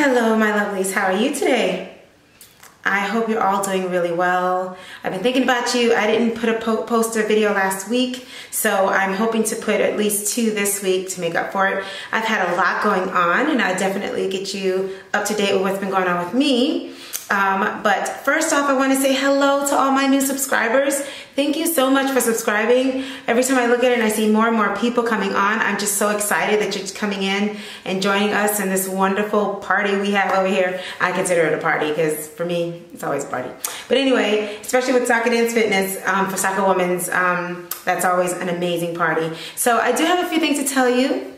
Hello, my lovelies. How are you today? I hope you're all doing really well. I've been thinking about you. I didn't post a video last week, so I'm hoping to put at least 2 this week to make up for it. I've had a lot going on, and I'll definitely get you up to date with what's been going on with me. But first off, I want to say hello to all my new subscribers. Thank you so much for subscribing. Every time I look at it and I see more and more people coming on, I'm just so excited that you're coming in and joining us in this wonderful party we have over here. I consider it a party because for me, it's always a party. But anyway, especially with Soccer Dance Fitness for Soccer Women's, that's always an amazing party. So I do have a few things to tell you.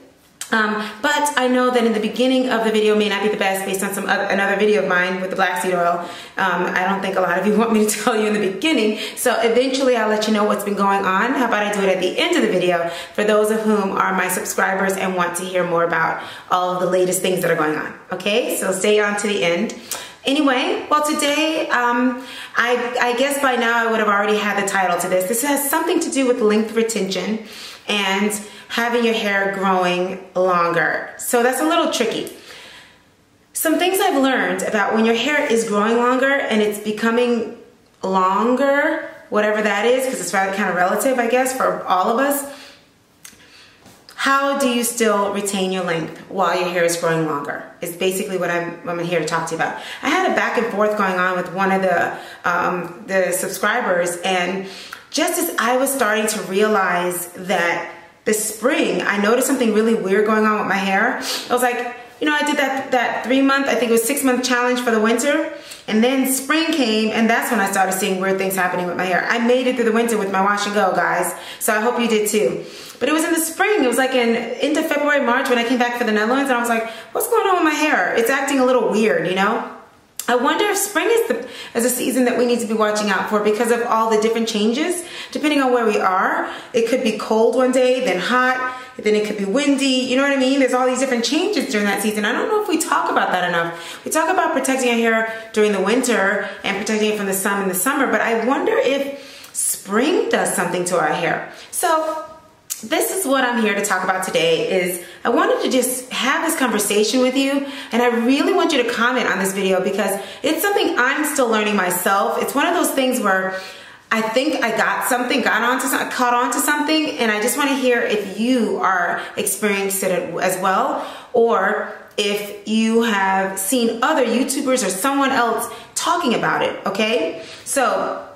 But I know that in the beginning of the video may not be the best based on another video of mine with the black seed oil. I don't think a lot of you want me to tell you in the beginning. So eventually I'll let you know what's been going on. How about I do it at the end of the video for those of whom are my subscribers and want to hear more about all of the latest things that are going on. Okay, so stay on to the end. Anyway, well today, I guess by now I would have already had the title to this. This has something to do with length retention and having your hair growing longer. So that's a little tricky. Some things I've learned about when your hair is growing longer and it's becoming longer, whatever that is, because it's kind of relative, I guess, for all of us. How do you still retain your length while your hair is growing longer? Is basically what I'm here to talk to you about. I had a back and forth going on with one of the subscribers, and just as I was starting to realize that this spring, I noticed something really weird going on with my hair. I was like, you know, I did that 3-month, I think it was 6-month challenge for the winter. And then spring came, and that's when I started seeing weird things happening with my hair. I made it through the winter with my wash and go, guys. So I hope you did too. But it was in the spring. It was like into February, March when I came back for the Netherlands, and I was like, what's going on with my hair? It's acting a little weird, you know? I wonder if spring is a season that we need to be watching out for because of all the different changes. Depending on where we are, it could be cold one day, then hot, then it could be windy. You know what I mean? There's all these different changes during that season. I don't know if we talk about that enough. We talk about protecting our hair during the winter and protecting it from the sun in the summer, but I wonder if spring does something to our hair. So this is what I'm here to talk about today. Is I wanted to just have this conversation with you, and I really want you to comment on this video because it's something I'm still learning myself. It's one of those things where I think I caught on to something, and I just want to hear if you are experiencing it as well, or if you have seen other YouTubers or someone else talking about it, okay? So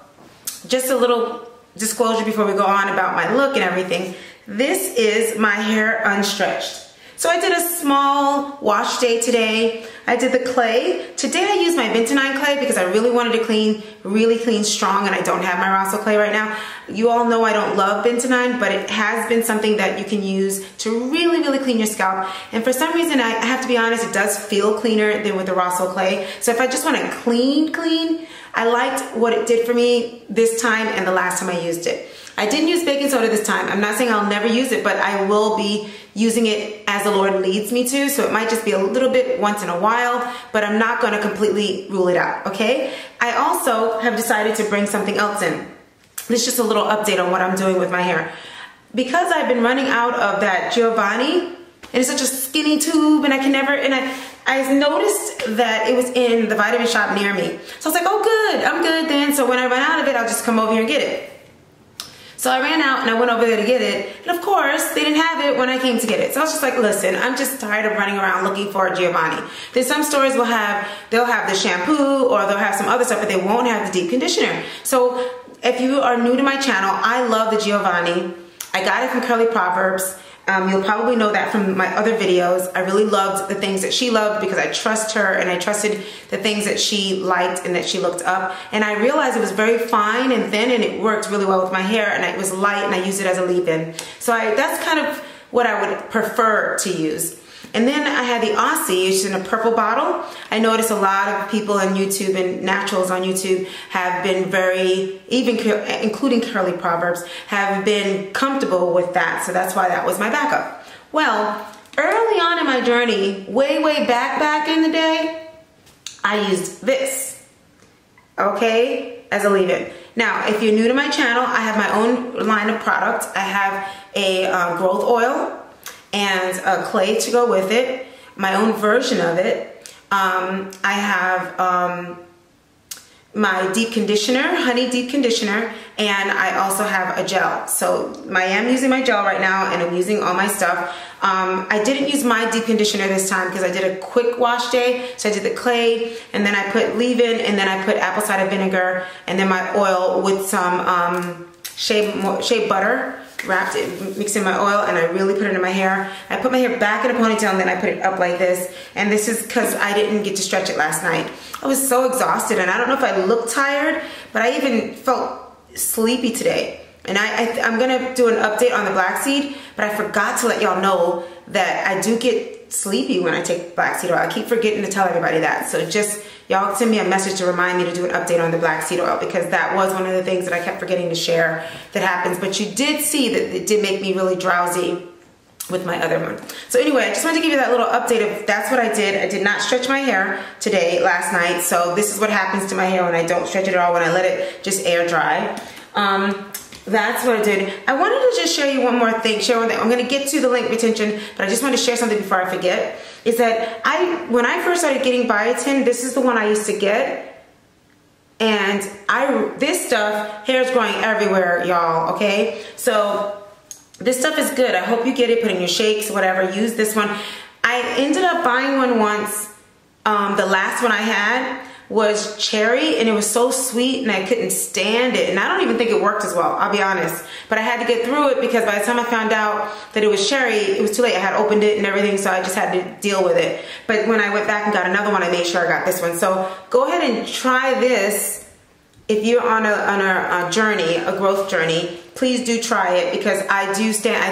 just a little disclosure before we go on about my look and everything. This is my hair unstretched. So I did a small wash day today. I did the clay. Today I used my Bentonite clay because I really wanted to really clean strong, and I don't have my Rosso clay right now. You all know I don't love Bentonite, but it has been something that you can use to really, really clean your scalp. And for some reason, I have to be honest, it does feel cleaner than with the Rosso clay. So if I just want to clean, I liked what it did for me this time and the last time I used it. I didn't use baking soda this time. I'm not saying I'll never use it, but I will be using it as the Lord leads me to. So it might just be a little bit once in a while, but I'm not going to completely rule it out, okay? I also have decided to bring something else in. This is just a little update on what I'm doing with my hair. Because I've been running out of that Giovanni, and it's such a skinny tube, and I can never, and I noticed that it was in the vitamin shop near me. So I was like, oh good, I'm good then. So when I run out of it, I'll just come over here and get it. So I ran out and I went over there to get it. And of course, they didn't have it when I came to get it. So I was just like, listen, I'm just tired of running around looking for a Giovanni. Then some stores they'll have the shampoo, or they'll have some other stuff, but they won't have the deep conditioner. So if you are new to my channel, I love the Giovanni. I got it from Curly Proverbs. You'll probably know that from my other videos. I really loved the things that she loved because I trust her, and I trusted the things that she liked and that she looked up. And I realized it was very fine and thin, and it worked really well with my hair, and it was light, and I used it as a leave-in. So that's kind of what I would prefer to use. And then I had the Aussie, which is in a purple bottle. I noticed a lot of people on YouTube and naturals on YouTube have been including Curly Proverbs, have been comfortable with that. So that's why that was my backup. Well, early on in my journey, way back in the day, I used this, okay, as a leave-in. Now, if you're new to my channel, I have my own line of products. I have a growth oil and a clay to go with it, my own version of it. I have my deep conditioner, honey deep conditioner, and I also have a gel. So I am using my gel right now, and I'm using all my stuff. I didn't use my deep conditioner this time because I did a quick wash day. So I did the clay, and then I put leave-in, and then I put apple cider vinegar, and then my oil with some shea butter, wrapped it, mixed in my oil, and I really put it in my hair. I put my hair back in a ponytail, and then I put it up like this. And this is because I didn't get to stretch it last night. I was so exhausted, and I don't know if I looked tired, but I even felt sleepy today. And I'm gonna do an update on the black seed, but I forgot to let y'all know that I do get sleepy when I take black seed oil. I keep forgetting to tell everybody that. So just, y'all send me a message to remind me to do an update on the black seed oil, because that was one of the things that I kept forgetting to share that happens. But you did see that it did make me really drowsy with my other one. So anyway, I just wanted to give you that little update of that's what I did. I did not stretch my hair today, last night. So this is what happens to my hair when I don't stretch it at all, when I let it just air dry. That's what I did. I wanted to just show you one more thing, I'm gonna get to the length retention, but I just want to share something before I forget, is that when I first started getting biotin, this is the one I used to get. And this stuff, hair's growing everywhere, y'all, okay? So this stuff is good. I hope you get it, put in your shakes, whatever, use this one. I ended up buying one once. The last one I had was cherry, and it was so sweet, and I couldn't stand it. And I don't even think it worked as well, I'll be honest. But I had to get through it, because by the time I found out that it was cherry, it was too late. I had opened it and everything, so I just had to deal with it. But when I went back and got another one, I made sure I got this one. So go ahead and try this. If you're on a journey, a growth journey, please do try it, because I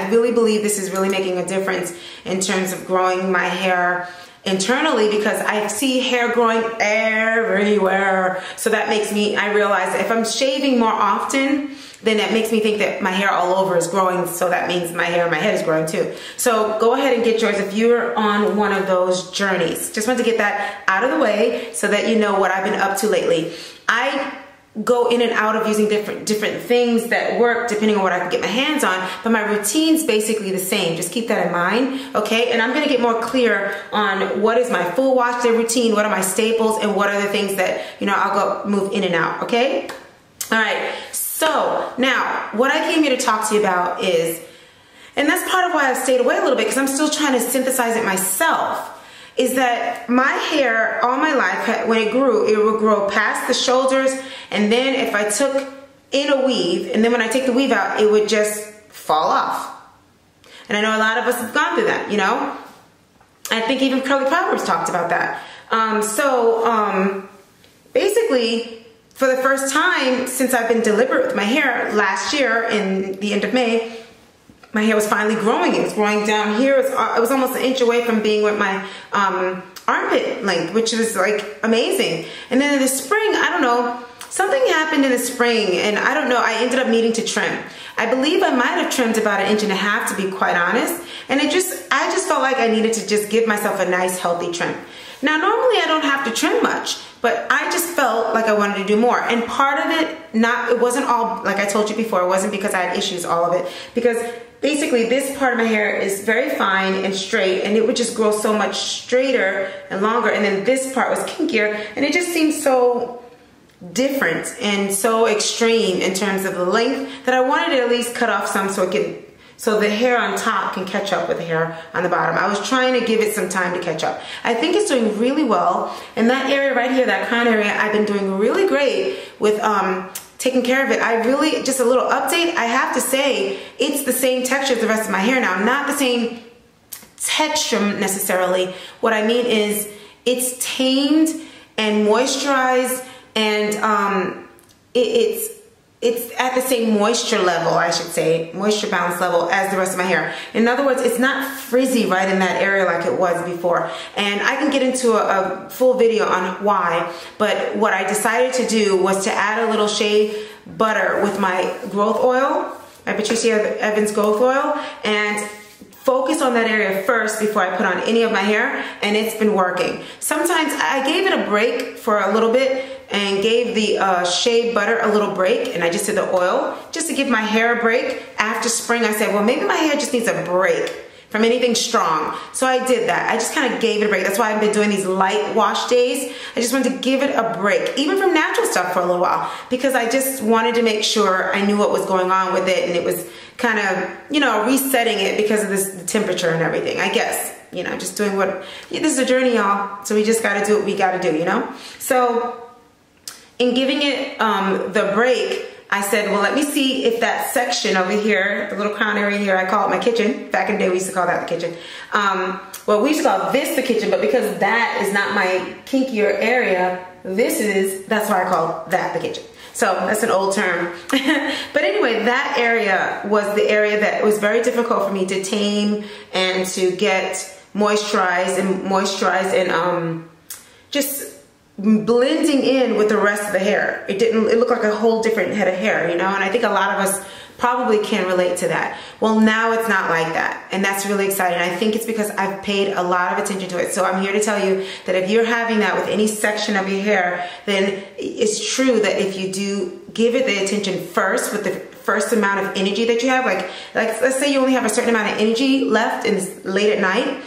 really believe this is really making a difference in terms of growing my hair internally, because I see hair growing everywhere. So that makes I realize that if I'm shaving more often, then that makes me think that my hair all over is growing. So that means my hair and my head is growing too. So go ahead and get yours if you're on one of those journeys. Just want to get that out of the way so that you know what I've been up to lately. I go in and out of using different things that work depending on what I can get my hands on, but my routine's basically the same. Just keep that in mind, okay? And I'm gonna get more clear on what is my full wash day routine, what are my staples, and what are the things that, I'll go move in and out, okay? All right, so now what I came here to talk to you about is, and that's part of why I've stayed away a little bit, because I'm still trying to synthesize it myself, is that my hair all my life, when it would grow past the shoulders, and then if I took in a weave, and then when I take the weave out, it would just fall off. And I know a lot of us have gone through that, I think even Curly Proverbs talked about that. Basically, for the first time since I've been deliberate with my hair, last year in the end of May, my hair was finally growing. It was growing down here. It was almost an inch away from being with my armpit length, which was like amazing. And then in the spring, I don't know, something happened in the spring, and I don't know, I ended up needing to trim. I believe I might have trimmed about 1.5 inches, to be quite honest. And I just felt like I needed to just give myself a nice healthy trim. Now, normally I don't have to trim much, but I just felt like I wanted to do more. And part of it, it wasn't all, like I told you before, it wasn't because I had issues, all of it, because basically this part of my hair is very fine and straight, and it would just grow so much straighter and longer, and then this part was kinkier, and it just seemed so different and so extreme in terms of the length that I wanted to at least cut off some so the hair on top can catch up with the hair on the bottom. I was trying to give it some time to catch up. I think it's doing really well. In that area right here, that crown area, I've been doing really great with taking care of it. Just a little update, I have to say, it's the same texture as the rest of my hair now. Not the same texture necessarily. What I mean is it's tamed and moisturized, and it's at the same moisture level, I should say, moisture balance level as the rest of my hair. In other words, it's not frizzy right in that area like it was before. And I can get into a full video on why, but what I decided to do was to add a little shea butter with my growth oil, my Patricia Evans growth oil, and focus on that area first before I put on any of my hair, and it's been working. Sometimes I gave it a break for a little bit and gave the shea butter a little break, and I just did the oil just to give my hair a break. After spring, I said, well, maybe my hair just needs a break from anything strong. So I did that. I just kind of gave it a break. That's why I've been doing these light wash days. I just wanted to give it a break, even from natural stuff for a little while, because I just wanted to make sure I knew what was going on with it, and it was kind of, you know, resetting it because of the temperature and everything, I guess. You know, just doing what, this is a journey, y'all. So we just got to do what we got to do, you know? So in giving it the break, I said, well, let me see if that section over here, the little crown area here, I call it my kitchen. Back in the day, we used to call that the kitchen. Well, we used to call this the kitchen, but because that is not my kinkier area, that's why I call that the kitchen. So that's an old term. But anyway, that area was the area that was very difficult for me to tame and to get moisturized and just blending in with the rest of the hair. It looked like a whole different head of hair, you know, and I think a lot of us probably can relate to that. Well, now it's not like that, and that's really exciting. I think it's because I've paid a lot of attention to it. So I'm here to tell you that if you're having that with any section of your hair, then it's true that if you do give it the attention first with the first amount of energy that you have, like let's say you only have a certain amount of energy left and it's late at night,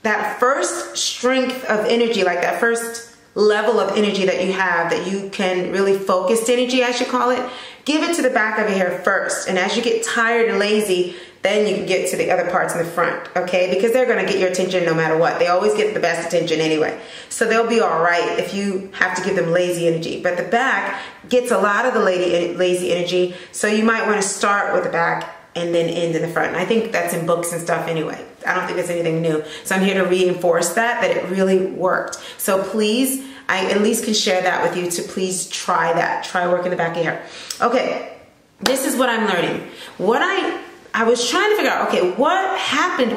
that first strength of energy, like that first level of energy that you have, that you can really focused energy, I should call it, give it to the back of your hair first. And as you get tired and lazy, then you can get to the other parts in the front, okay? Because they're gonna get your attention no matter what. They always get the best attention anyway. So they'll be all right if you have to give them lazy energy. But the back gets a lot of the lazy energy, so you might wanna start with the back and then end in the front. And I think that's in books and stuff anyway. I don't think it's anything new. So I'm here to reinforce that it really worked. So please, I at least can share that with you to please try that. Try working the back of your hair. Okay, this is what I'm learning. I was trying to figure out, okay, what happened?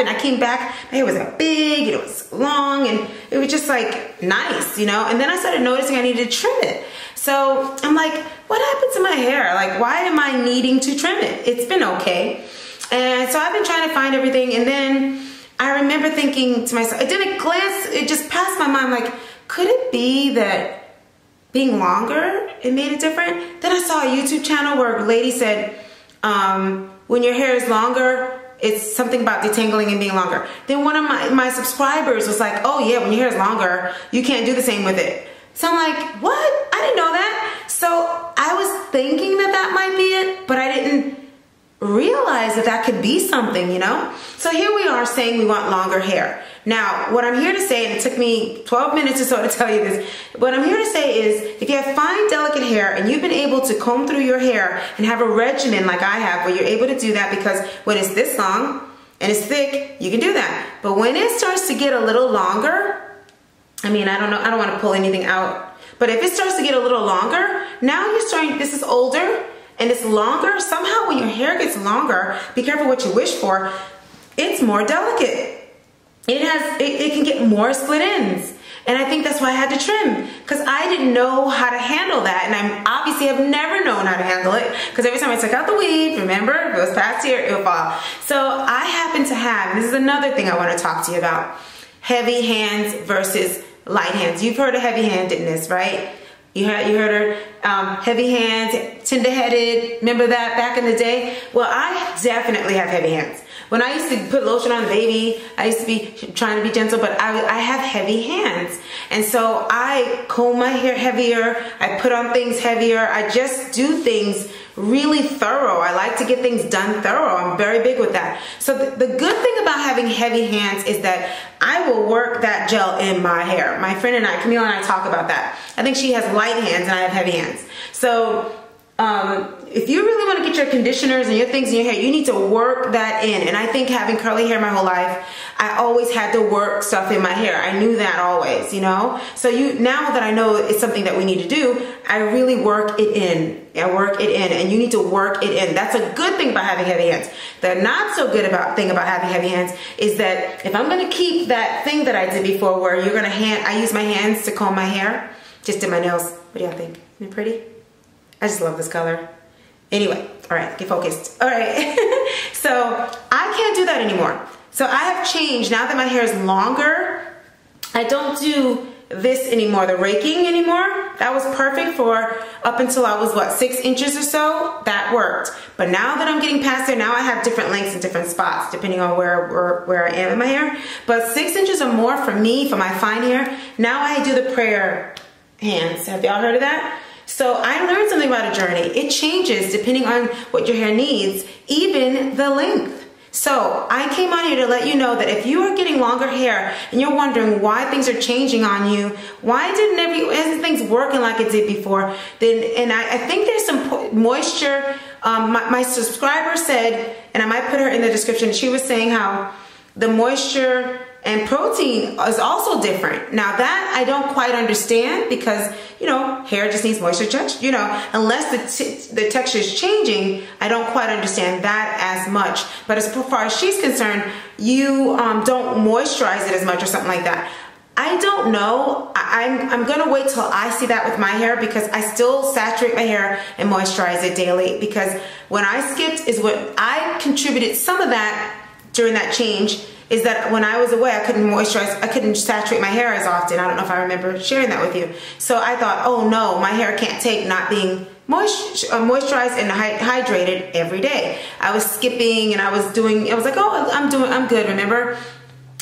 I came back, my hair was big, and it was long, and it was just like nice, you know? And then I started noticing I needed to trim it. So I'm like, what happened to my hair? Like, why am I needing to trim it? It's been okay. And so I've been trying to find everything, and then I remember thinking to myself, it just passed my mind, like, could it be that being longer, it made it different? Then I saw a YouTube channel where a lady said, when your hair is longer, it's something about detangling and being longer. Then one of my subscribers was like, oh yeah, when your hair is longer, you can't do the same with it. So I'm like, what? I didn't know that. So I was thinking that might be it, but I didn't realize that could be something, you know? So here we are saying we want longer hair. Now, what I'm here to say, and it took me 12 minutes or so to tell you this, what I'm here to say is, if you have fine, delicate hair and you've been able to comb through your hair and have a regimen like I have, where you're able to do that, because when it's this long and it's thick, you can do that. But when it starts to get a little longer, I mean, I don't know, I don't want to pull anything out, but if it starts to get a little longer, now you're starting, this is older, and it's longer. Somehow when your hair gets longer, be careful what you wish for, it's more delicate. It can get more split ends. And I think that's why I had to trim, because I didn't know how to handle that. And I obviously have never known how to handle it, because every time I took out the weave, remember, if it was past here, it would fall. So I happen to have, and this is another thing I want to talk to you about, heavy hands versus light hands. You've heard of heavy-handedness, right? You heard her, heavy hands, tender-headed, remember that back in the day? Well, I definitely have heavy hands. When I used to put lotion on the baby, I used to be trying to be gentle, but I have heavy hands. And so I comb my hair heavier, I put on things heavier, I just do things really thorough. I like to get things done thorough. I'm very big with that. So the good thing about having heavy hands is that I will work that gel in my hair. My friend and I, Camille and I, talk about that. I think she has light hands and I have heavy hands. So if you really want to get your conditioners and your things in your hair, you need to work that in. And I think having curly hair my whole life, I always had to work stuff in my hair. I knew that always, you know? So now that I know it's something that we need to do, I really work it in. I work it in, and you need to work it in. That's a good thing about having heavy hands. The not so good thing about having heavy hands is that if I'm gonna keep that thing that I did before where I use my hands to comb my hair, just did my nails. What do y'all think? Isn't it pretty? I just love this color. Anyway, all right, get focused. All right, so I can't do that anymore. So I have changed. Now that my hair is longer, I don't do this anymore, the raking anymore. That was perfect for up until I was, what, 6 inches or so. That worked. But now that I'm getting past there, now I have different lengths in different spots depending on where I am in my hair. But 6 inches or more for me, for my fine hair, now I do the prayer hands. Have y'all heard of that? So I learned something about a journey. It changes depending on what your hair needs, even the length. So I came on here to let you know that if you are getting longer hair and you're wondering why things are changing on you, why isn't things working like it did before, then, I think there's some moisture. My subscriber said, and I might put her in the description, she was saying how the moisture and protein is also different. Now that I don't quite understand because, hair just needs moisture touch, unless the texture is changing, I don't quite understand that as much. But as far as she's concerned, you don't moisturize it as much or something like that. I don't know. I'm gonna wait till I see that with my hair because I still saturate my hair and moisturize it daily, because when I skipped is what I contributed some of that during that change, is that when I was away, I couldn't moisturize, I couldn't saturate my hair as often. I don't know if I remember sharing that with you. So I thought, oh no, my hair can't take not being moisturized and hydrated every day. I was skipping and I was like, oh, I'm good, remember?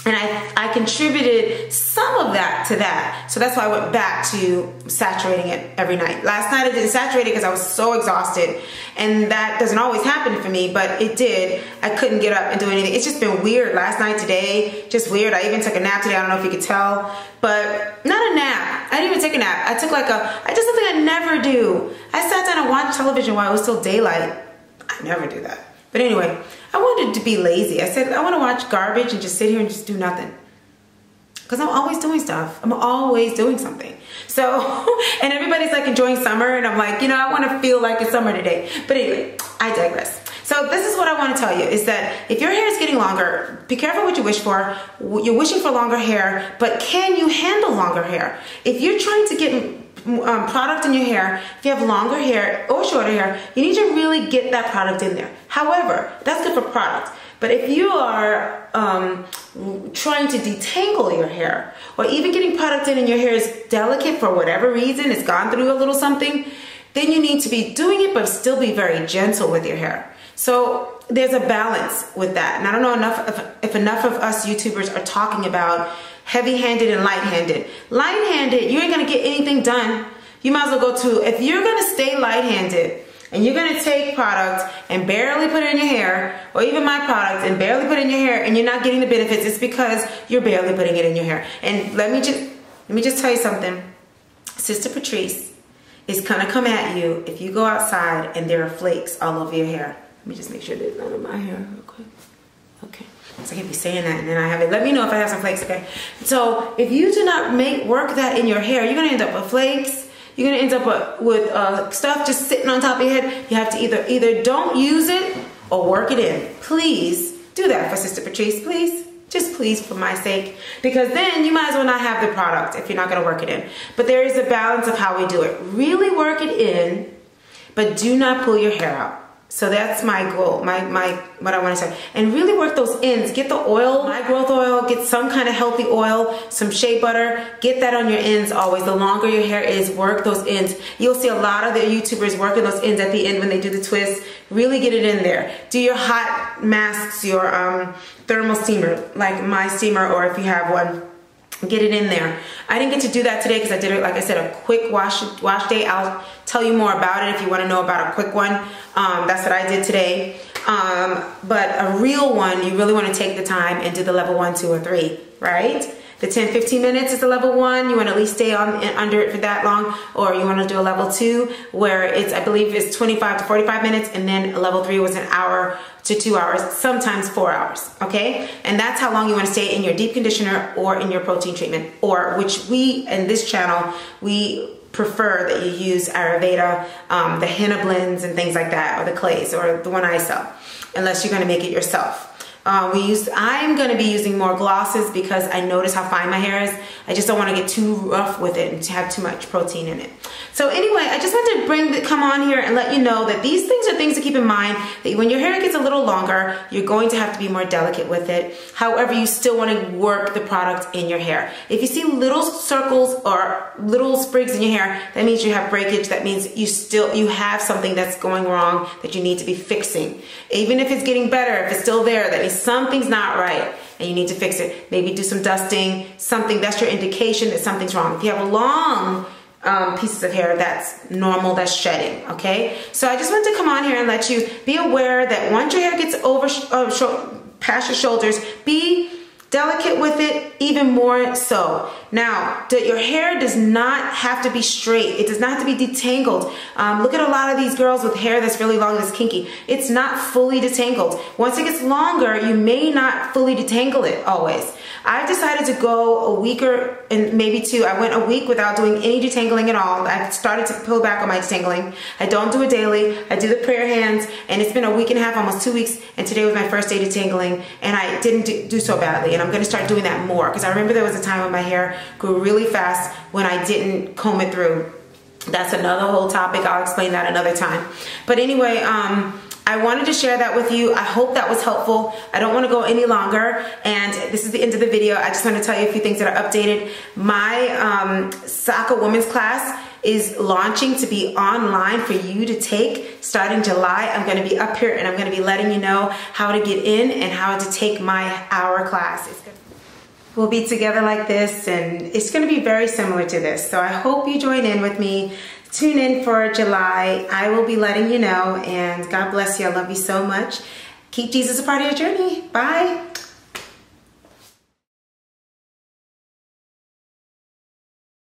And I contributed some of that to that. So that's why I went back to saturating it every night. Last night I didn't saturate it because I was so exhausted. And that doesn't always happen for me, but it did. I couldn't get up and do anything. It's just been weird. Last night, today, just weird. I even took a nap today. I don't know if you could tell, but not a nap. I didn't even take a nap. I did something I never do. I sat down and watched television while it was still daylight. I never do that. But anyway, I wanted to be lazy. I said, I want to watch garbage and just sit here and just do nothing. Because I'm always doing stuff. I'm always doing something. So, and everybody's like enjoying summer, and I'm like, I want to feel like it's summer today. But anyway, I digress. So this is what I want to tell you, is that if your hair is getting longer, be careful what you wish for. You're wishing for longer hair, but can you handle longer hair? If you're trying to get product in your hair, if you have longer hair or shorter hair, you need to really get that product in there. However, that's good for product. But if you are trying to detangle your hair, or even getting product in and your hair is delicate for whatever reason, it's gone through a little something, then you need to be doing it but still be very gentle with your hair. So there's a balance with that. And I don't know if enough of us YouTubers are talking about heavy-handed and light-handed. Light-handed, you ain't gonna get anything done. You might as well go to, if you're gonna stay light-handed and you're gonna take product and barely put it in your hair, or even my product and barely put it in your hair, and you're not getting the benefits, it's because you're barely putting it in your hair. And let me just tell you something. Sister Patrice is gonna come at you if you go outside and there are flakes all over your hair. Let me just make sure there's none of my hair real quick. Okay. So I can't be saying that and then I have it. Let me know if I have some flakes, okay? So if you do not work that in your hair, you're gonna end up with flakes. You're gonna end up with stuff just sitting on top of your head. You have to either don't use it or work it in. Please do that for Sister Patrice, please. Just please, for my sake. Because then you might as well not have the product if you're not gonna work it in. But there is a balance of how we do it. Really work it in, but do not pull your hair out. So that's my goal, what I want to say. And really work those ends. Get the oil, my growth oil, get some kind of healthy oil, some shea butter. Get that on your ends always. The longer your hair is, work those ends. You'll see a lot of the YouTubers working those ends at the end when they do the twist. Really get it in there. Do your hot masks, your thermal steamer, like my steamer, or if you have one. Get it in there. I didn't get to do that today because I did it, like I said, a quick wash day. I'll tell you more about it if you want to know about a quick one. That's what I did today. But a real one, you really want to take the time and do the level 1, 2, or 3, right? The 10-15 minutes is the level 1. You want to at least stay under it for that long, or you want to do a level 2 where it's, I believe it's 25 to 45 minutes, and then a level 3 was an hour to 2 hours, sometimes 4 hours, okay? And that's how long you want to stay in your deep conditioner or in your protein treatment, or which we, in this channel, we prefer that you use Ayurveda, the henna blends and things like that, or the clays, or the one I sell, unless you're going to make it yourself. I'm going to be using more glosses because I notice how fine my hair is. I just don't want to get too rough with it and to have too much protein in it. So anyway, I just wanted to come on here and let you know that these things are things to keep in mind, that when your hair gets a little longer, you're going to have to be more delicate with it. However, you still want to work the product in your hair. If you see little circles or little sprigs in your hair, that means you have breakage. That means you have something that's going wrong that you need to be fixing. Even if it's getting better, if it's still there, that means something's not right and you need to fix it. Maybe do some dusting, something. That's your indication that something's wrong. If you have long pieces of hair, that's normal, that's shedding, okay? So I just wanted to come on here and let you be aware that once your hair gets past your shoulders, be delicate with it, even more so. Now, your hair does not have to be straight. It does not have to be detangled. Look at a lot of these girls with hair that's really long, that's kinky. It's not fully detangled. Once it gets longer, you may not fully detangle it always. I decided to go a week or maybe two. I went a week without doing any detangling at all. I started to pull back on my detangling. I don't do it daily. I do the prayer hands, and it's been a week and a half, almost 2 weeks, and today was my first day detangling, and I didn't do so badly, and I'm going to start doing that more because I remember there was a time when my hair grew really fast when I didn't comb it through. That's another whole topic. I'll explain that another time. But anyway, I wanted to share that with you. I hope that was helpful. I don't want to go any longer, and this is the end of the video. I just want to tell you a few things that are updated. My Saka Women's class is launching to be online for you to take starting July. I'm going to be up here and I'm going to be letting you know how to get in and how to take my hour class. We'll be together like this, and it's going to be very similar to this. So I hope you join in with me. Tune in for July. I will be letting you know, and God bless you. I love you so much. Keep Jesus a part of your journey. Bye.